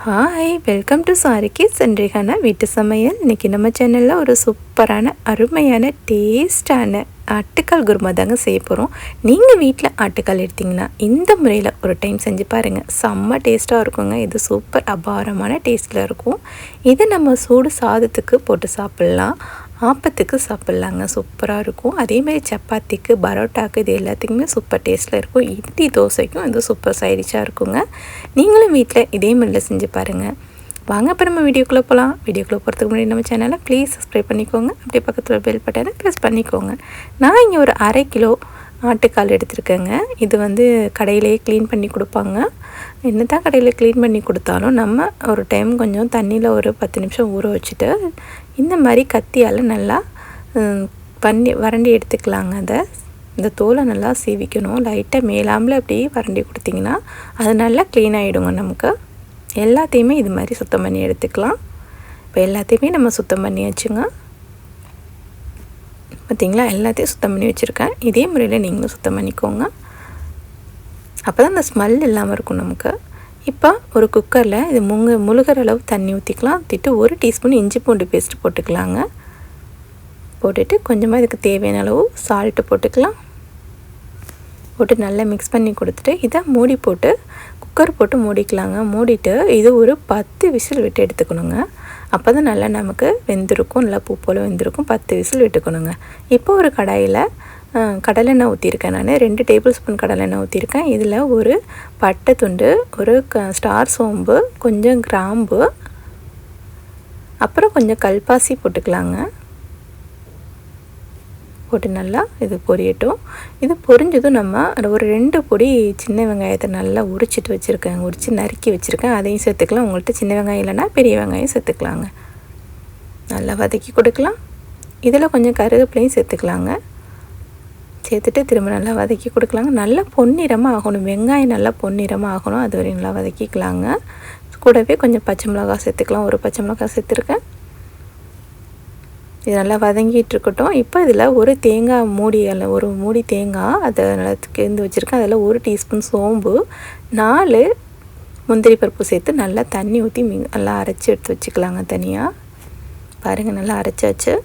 Hi welcome to சாரிக்கிஸ் இன்றைக்கான வீட்டு சமையல். இன்றைக்கி நம்ம சேனலில் ஒரு சூப்பரான அருமையான டேஸ்டான ஆட்டுக்கால் குருமா தாங்க செய்ய போகிறோம். நீங்கள் வீட்டில் ஆட்டுக்கால் எடுத்திங்கன்னா இந்த முறையில் ஒரு டைம் செஞ்சு பாருங்கள், செம்ம டேஸ்ட்டாக இருக்குங்க. இது சூப்பர் அபாரமான டேஸ்ட்டில் இருக்கும். இதை நம்ம சூடு சாதத்துக்கு போட்டு சாப்பிட்லாம், ஆப்பத்துக்கு சாப்பிட்லாங்க, சூப்பராக இருக்கும். அதேமாதிரி சப்பாத்திக்கு, பரோட்டாக்கு இது எல்லாத்துக்குமே சூப்பர் டேஸ்ட்டில் இருக்கும். இட்லி தோசைக்கும் இது சூப்பர் சைடிஷாக இருக்குங்க. நீங்களும் வீட்டில் இதே மாதிரியில் செஞ்சு பாருங்கள். வாங்க இப்போ நம்ம வீடியோக்குள்ளே போகலாம். வீடியோக்குள்ளே போகிறதுக்கு முன்னாடி நம்ம சேனலை ப்ளீஸ் சப்ஸ்கிரைப் பண்ணிக்கோங்க, அப்படியே பக்கத்தில் பெல் பட்டனை ப்ரெஸ் பண்ணிக்கோங்க. நான் இங்கே ஒரு 1/2 கிலோ ஆட்டுக்கால் எடுத்துருக்கேங்க. இது கடையிலேயே க்ளீன் பண்ணி கொடுப்பாங்க. என்ன தான் கடையில் க்ளீன் பண்ணி கொடுத்தாலும் நம்ம ஒரு டைம் கொஞ்சம் தண்ணியில் ஒரு 10 நிமிஷம் ஊற வச்சுட்டு இந்த மாதிரி கத்தியால் நல்லா வறண்டி எடுத்துக்கலாங்க. இந்த தோலை நல்லா சீவிக்கணும். லைட்டாக மேலாமல் அப்படி வறண்டி கொடுத்திங்கன்னா அது நல்லா க்ளீன் ஆகிடுங்க. நமக்கு எல்லாத்தையுமே இது மாதிரி சுத்தம் பண்ணி எடுத்துக்கலாம். இப்போ எல்லாத்தையுமே நம்ம சுத்தம் பண்ணி வச்சுங்க. பார்த்திங்களா, எல்லாத்தையும் சுத்தம் பண்ணி வச்சுருக்கேன். இதே முறையில் நீங்களும் சுத்தம் பண்ணிக்கோங்க, அப்போ தான் அந்த ஸ்மெல் இல்லாமல் இருக்கும் நமக்கு. இப்போ ஒரு குக்கரில் இது முழுகிற அளவு தண்ணி ஊற்றிக்கலாம். ஊற்றிட்டு 1 டீஸ்பூன் இஞ்சி பூண்டு பேஸ்ட்டு போட்டுக்கலாங்க. போட்டுட்டு கொஞ்சமாக இதுக்கு தேவையான அளவு சால்ட்டு போட்டுக்கலாம். போட்டு நல்லா மிக்ஸ் பண்ணி கொடுத்துட்டு இதை மூடி போட்டு குக்கர் போட்டு மூடிக்கலாங்க. மூடிட்டு இது ஒரு 10 விசில் விட்டு எடுத்துக்கணுங்க. அப்போ தான் நல்லா நமக்கு வெந்திருக்கும், நல்லா பூ போல் வெந்திருக்கும். 10 விசில் விட்டுக்கணுங்க. இப்போ ஒரு கடாயில் கடலெண்ணெய் ஊற்றிருக்கேன். நான் 2 டேபிள் ஸ்பூன் கடலெண்ணெய் ஊற்றிருக்கேன். இதில் ஒரு பட்டை துண்டு, ஒரு ஸ்டார் சோம்பு, கொஞ்சம் கிராம்பு, அப்புறம் கொஞ்சம் கல்பாசி போட்டுக்கலாங்க. போட்டு நல்லா இது பொரியட்டும். இது பொரிஞ்சதும் நம்ம ஒரு 2 பொடி சின்ன வெங்காயத்தை நல்லா உரிச்சிட்டு வச்சுருக்கேன், உரித்து நறுக்கி வச்சுருக்கேன். அதையும் சேர்த்துக்கலாம். உங்கள்கிட்ட சின்ன வெங்காயம் இல்லைன்னா பெரிய வெங்காயம் சேர்த்துக்கலாங்க. நல்லா வதக்கி கொடுக்கலாம். இதில் கொஞ்சம் கருவேப்பிலையும் சேர்த்துக்கலாங்க. சேர்த்துட்டு திரும்ப நல்லா வதக்கி கொடுக்கலாங்க. நல்லா பொன்னிறமாக ஆகணும், வெங்காயம் நல்லா பொன்னிறமாக ஆகணும். அது வரையும் நல்லா வதக்கிக்கலாங்க. கூடவே கொஞ்சம் பச்சை மிளகா சேர்த்துக்கலாம். ஒரு பச்சை மிளகா சேர்த்துருக்கேன். இது நல்லா வதங்கிட்டு இருக்கட்டும். இப்போ இதில் ஒரு தேங்காய் மூடி, ஒரு மூடி தேங்காய் அதை நல்லா கிளந்து வச்சுருக்கேன். அதில் 1 டீஸ்பூன் சோம்பு, 4 முந்திரி பருப்பு சேர்த்து நல்லா தண்ணி ஊற்றி நல்லா அரைச்சி எடுத்து வச்சுக்கலாங்க தனியாக. பாருங்கள், நல்லா அரைச்சாச்சு.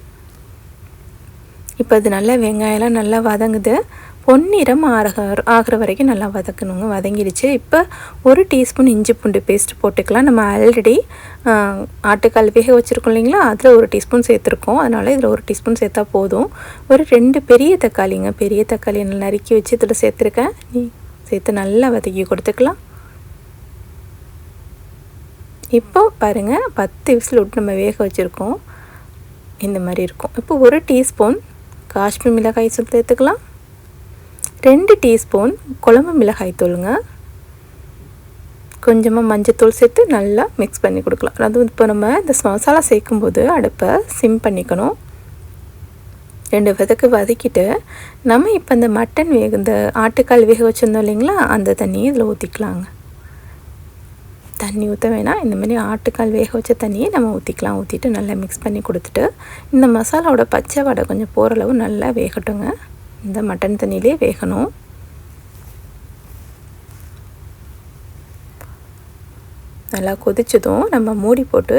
இப்போ அது நல்லா வெங்காயம்லாம் நல்லா வதங்குது. பொன்னிறம் ஆகிற வரைக்கும் நல்லா வதக்கணுங்க. வதங்கிடுச்சு. இப்போ 1 டீஸ்பூன் இஞ்சி பூண்டு பேஸ்ட்டு போட்டுக்கலாம். நம்ம ஆல்ரெடி ஆட்டுக்கால் வேக வச்சுருக்கோம் இல்லைங்களா, அதில் 1 டீஸ்பூன் சேர்த்துருக்கோம். அதனால் இதில் 1 டீஸ்பூன் சேர்த்தா போதும். ஒரு 2 பெரிய தக்காளிங்க, பெரிய தக்காளி நல்லா நறுக்கி வச்சு இதில் சேர்த்துருக்கேன். சேர்த்து நல்லா வதக்கி கொடுத்துக்கலாம். இப்போ பாருங்கள், 10 விசில் விட்டு நம்ம வேக வச்சுருக்கோம். இந்த மாதிரி இருக்கும். இப்போ 1 டீஸ்பூன் காஷ்மீர் மிளகாய் தூள் சேர்த்துக்கலாம். 2 டீஸ்பூன் குழம்பு மிளகாய் தூளுங்க. கொஞ்சமாக மஞ்சத்தூள் சேர்த்து நல்லா மிக்ஸ் பண்ணி கொடுக்கலாம். அதுவும் இப்போ நம்ம இந்த மசாலா சேர்க்கும்போது அடுப்பை சிம் பண்ணிக்கணும். 2 வதக்கிட்டு நம்ம இப்போ இந்த ஆட்டுக்கால் வேக வச்சுருந்தோம் இல்லைங்களா, அந்த தண்ணியை இதில் ஊற்றிக்கலாங்க. தண்ணி ஊற்ற வேணாம், இந்த மாதிரி ஆட்டுக்கால் வேக வச்ச தண்ணியை நம்ம ஊற்றிக்கலாம். ஊற்றிட்டு நல்லா மிக்ஸ் பண்ணி கொடுத்துட்டு இந்த மசாலாவோட பச்சை வடை கொஞ்சம் போகிற அளவு நல்லா வேகட்டுங்க. இந்த மட்டன் தண்ணியிலே வேகணும். நல்லா கொதிச்சதும் நம்ம மூடி போட்டு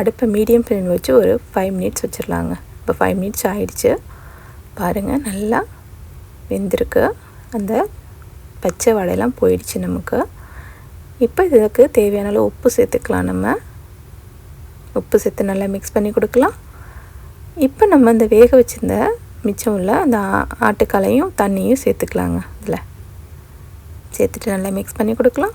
அடுப்பை மீடியம் ஃப்ளேம் வச்சு ஒரு 5 மினிட்ஸ் வச்சிடலாங்க. இப்போ 5 மினிட்ஸ் ஆகிடுச்சு. பாருங்கள், நல்லா வெந்திருக்கு. அந்த பச்சை வடையெல்லாம் போயிடுச்சு நமக்கு. இப்போ இதுக்கு தேவையான அளவு உப்பு சேர்த்துக்கலாம். நம்ம உப்பு சேர்த்து நல்லா மிக்ஸ் பண்ணி கொடுக்கலாம். இப்போ நம்ம இந்த வேக வச்சுருந்த மிச்சம் உள்ள அந்த ஆட்டுக்காலையும் தண்ணியும் சேர்த்துக்கலாங்க. இதில் சேர்த்துட்டு நல்லா மிக்ஸ் பண்ணி கொடுக்கலாம்.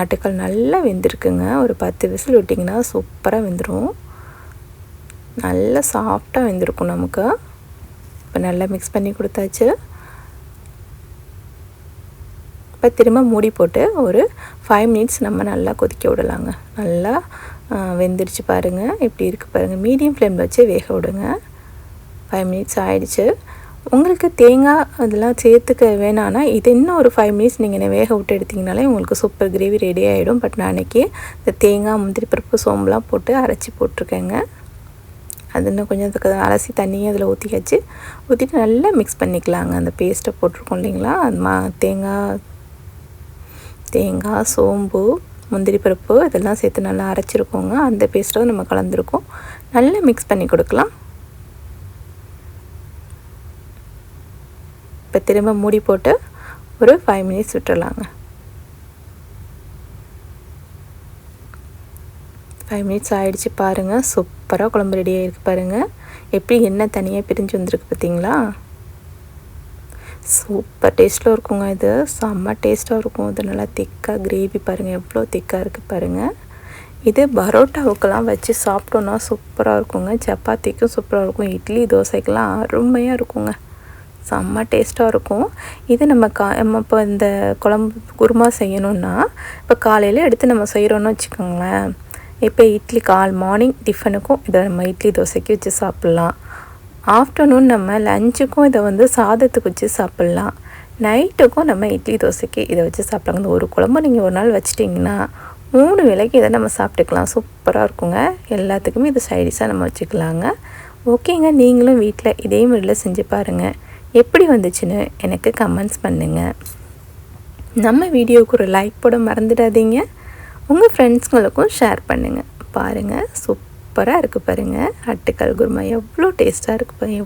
ஆட்டுக்கால் நல்லா வெந்திருக்குங்க. ஒரு 10 விசில் விட்டிங்கன்னா சூப்பராக வெந்துடும். நல்லா சாஃப்டாக வெந்திருக்கும் நமக்கு. இப்போ நல்லா மிக்ஸ் பண்ணி கொடுத்தாச்சு. இப்போ திரும்ப மூடி போட்டு ஒரு 5 மினிட்ஸ் நம்ம நல்லா கொதிக்க விடலாங்க. நல்லா வெந்துருச்சு பாருங்கள், எப்படி இருக்குது பாருங்கள். மீடியம் ஃப்ளேமில் வச்சு வேக விடுங்க. 5 மினிட்ஸ் ஆகிடுச்சு. உங்களுக்கு தேங்காய் அதெல்லாம் சேர்த்துக்க வேணான்னா இது இன்னும் ஒரு 5 மினிட்ஸ் நீங்கள் வேக விட்டு எடுத்திங்கனாலே உங்களுக்கு சூப்பர் கிரேவி ரெடி ஆகிடும். பட் நான் அன்றைக்கி இந்த தேங்காய், முந்திரி பருப்பு, சோம்புலாம் போட்டு அரைச்சி போட்டிருக்கேங்க. அது இன்னும் கொஞ்சம் அலசி தண்ணியை அதில் ஊற்றிட்டு நல்லா மிக்ஸ் பண்ணிக்கலாங்க. அந்த பேஸ்ட்டை போட்டிருக்கோம் இல்லைங்களா, அது தேங்காய் தேங்காய், சோம்பு, முந்திரி பருப்பு இதெல்லாம் சேர்த்து நல்லா அரைச்சிருக்கோங்க. அந்த பேஸ்ட்டை நம்ம கலந்துருக்கோம். நல்லா மிக்ஸ் பண்ணி கொடுக்கலாம். இப்போ திரும்ப மூடி போட்டு ஒரு 5 மினிட்ஸ் விட்டுறலாங்க. 5 மினிட்ஸ் ஆகிடுச்சு பாருங்கள். சூப்பராக குழம்பு ரெடி ஆகிருக்கு பாருங்கள். எப்படி எண்ணெய் தனியாக பிரிஞ்சு வந்திருக்கு பார்த்தீங்களா? சூப்பர் டேஸ்ட்டில் இருக்குங்க. இது செம்ம டேஸ்ட்டாக இருக்கும். இது நல்லா திக்காக கிரேவி பாருங்கள் எவ்வளோ திக்காக இருக்குது பாருங்கள். இது பரோட்டாவுக்கெல்லாம் வச்சு சாப்பிட்டோன்னா சூப்பராக இருக்குங்க. சப்பாத்திக்கும் சூப்பராக இருக்கும். இட்லி தோசைக்கெல்லாம் அருமையாக இருக்குங்க. செம்ம டேஸ்ட்டாக இருக்கும். இது நம்ம இப்போ இந்த குழம்பு குருமா செய்யணுன்னா இப்போ காலையில் எடுத்து நம்ம செய்கிறோன்னு வச்சுக்கோங்களேன். இப்போ இட்லி மார்னிங் டிஃபனுக்கும் இதை நம்ம இட்லி தோசைக்கு வச்சு சாப்பிட்லாம். ஆஃப்டர்நூன் நம்ம லஞ்சுக்கும் இதை சாதத்துக்கு வச்சு சாப்பிட்லாம். நைட்டுக்கும் நம்ம இட்லி தோசைக்கு இதை வச்சு சாப்பிட்லாங்க. இந்த ஒரு குழம்பு நீங்கள் ஒரு நாள் வச்சிட்டிங்கன்னா 3 வேளைக்கு இதை நம்ம சாப்பிட்டுக்கலாம். சூப்பராக இருக்குங்க. எல்லாத்துக்குமே இது சைடிஷாக நம்ம வச்சுக்கலாங்க. ஓகேங்க, நீங்களும் வீட்டில் இதே முறையில் செஞ்சு பாருங்கள். எப்படி வந்துச்சுன்னு எனக்கு கமெண்ட்ஸ் பண்ணுங்கள். நம்ம வீடியோவுக்கு ஒரு லைக் போட மறந்துடாதீங்க. உங்கள் ஃப்ரெண்ட்ஸுங்களுக்கும் ஷேர் பண்ணுங்கள். பாருங்கள் சூப்பராக இருக்குது பாருங்கள். ஆட்டுக்கால் குருமா எவ்வளோ டேஸ்ட்டாக இருக்குது பாருங்கள்.